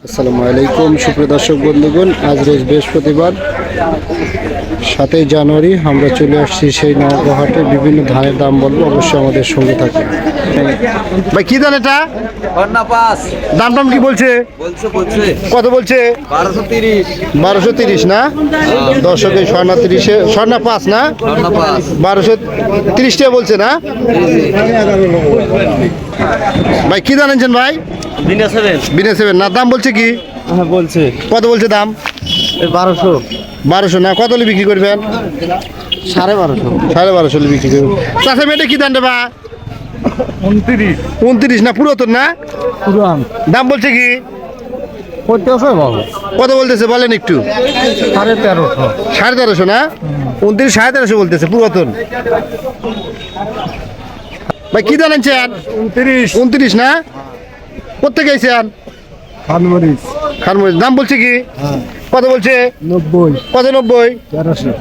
আসসালামু আলাইকুম সুপ্রিয় দর্শক বন্ধুগণ, আজ রোজ বৃহস্পতিবার 7ই জানুয়ারি আমরা চলে আসছি সেই নওগাঁ হাটে। বিভিন্ন ধানের দাম বলবো, অবশ্যই আমাদের সঙ্গে থাকুন। ভাই কি ধান এটা? দাম টাম কি বলছে? কত বলছে? 1230 না? দর্শকের স্বর্ণা 30-এ স্বর্ণা 5 না 1230 টাকা বলছে না? ভাই কি জানেন ভাই? বিনা সেভেন না? দাম বলছে কি? হ্যাঁ বলছে। কত বলছে দাম? 1200 না? কত হলে বিক্রি করবেন? 1250 বিক্রি করবেন। চাষা মেয়েটা কি দাম দেবা? 29 না? পুরাতন না? পুরান দাম বলছে কি? কত বলতেছে বলেন একটু? 1350 না? 29 1350 বলতেছে, পুরাতন। ভাই কি দাম আনছেন? 29 না? কোথেকে আইছেন? খানমরিচ। দাম বলছে কি? কত বলছে? 90 কত? 90? 1300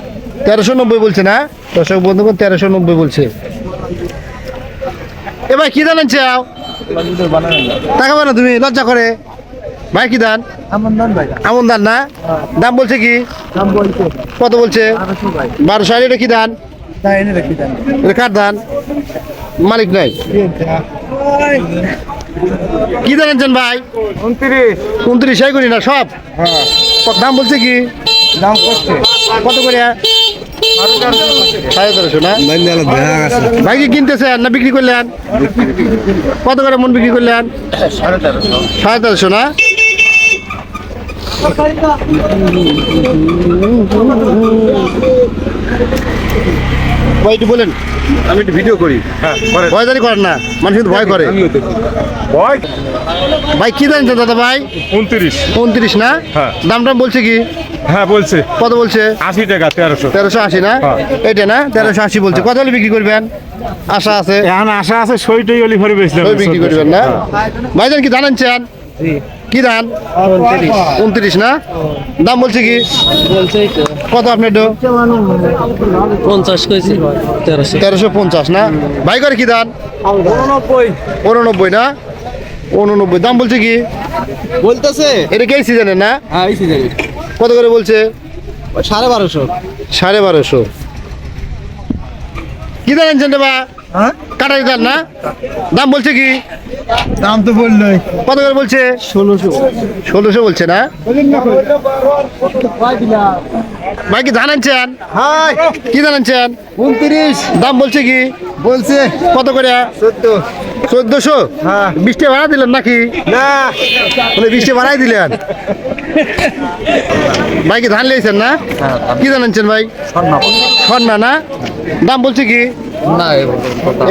1390 বলছে না? দর্শক বন্ধুগণ 1390 বলছে। এ ভাই কি দাম আনছে? টাকা বানা তুমি, লজ্জা করে ভাই। কি দান? আমন দান না? দাম বলছে কি? কত বলছে? 1200। এটা কি দান? এটা কার দান? মালিক নাই। কি জানেন ভাই? 29 করি না সব? দাম বলছে কি? কত করে? 1350 না? ভাই কি কিনতেছেন না বিক্রি করলেন? কত করে মন বিক্রি করলেন? 1350 না? ভাই একটু বলেন। আমি একটু ভিডিও করি। ভয়দারি করেন না, মানুষ কিন্তু ভয় করে। ভাই কি জানছেন দাদা ভাই? 29 না? দাম টাম বলছে কি? হ্যাঁ বলছে। কত বলছে? 80 টাকা 1300 1380 না? এটা না? 1380 বলছে। কত হলে বিক্রি করবেন? আশা আছে? এখন আশা আছে সইটাই অলি ভরে বেচলাম। ওই বিক্রি করবেন না? ভাইজান কি জানাচ্ছেন? কি দান? 29 না? দাম বলছে কি? কত আপনার? 50 কইছি 1350 না? ভাই করে কি দান? 89 না? 89 দাম বলছে কি? বলতেছে এটা কে সিজনের না? হ্যাঁ এই সিজন কত করে বলছে? 1250 1250। কি জানেন বা? কাটাই দান না? দাম বলছে কি? দাম তো বললই। কত করে বলছে? 1600 বলছে না? ভাই কি ধান আনছেন? কি ধান আনছেন? 29 দাম বলছে কি? বলছে। কত করে? 1400। 20 টাকা ভাড়া দিলেন নাকি? না 20 টাকা ভাড়াই দিলেন। ভাই কি ধান লিয়েছেন না? কি ধান আনছেন ভাই? স্বর্ণা না? দাম বলছে কি? না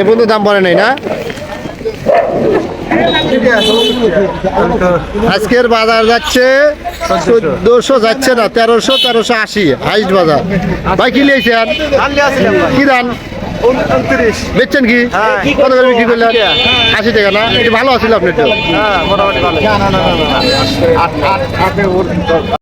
এ পর্যন্ত দাম বলে নাই না? আজকের বাজার যাচ্ছে 1400, যাচ্ছে না 1300, 1380 হাইস্ট বাজার। ভাই কি লিয়েছেন? কি দান বেচছেন কি? কত করে বিক্রি করলেন? 80 টাকা না? এটা ভালো আছিল আপনার তো।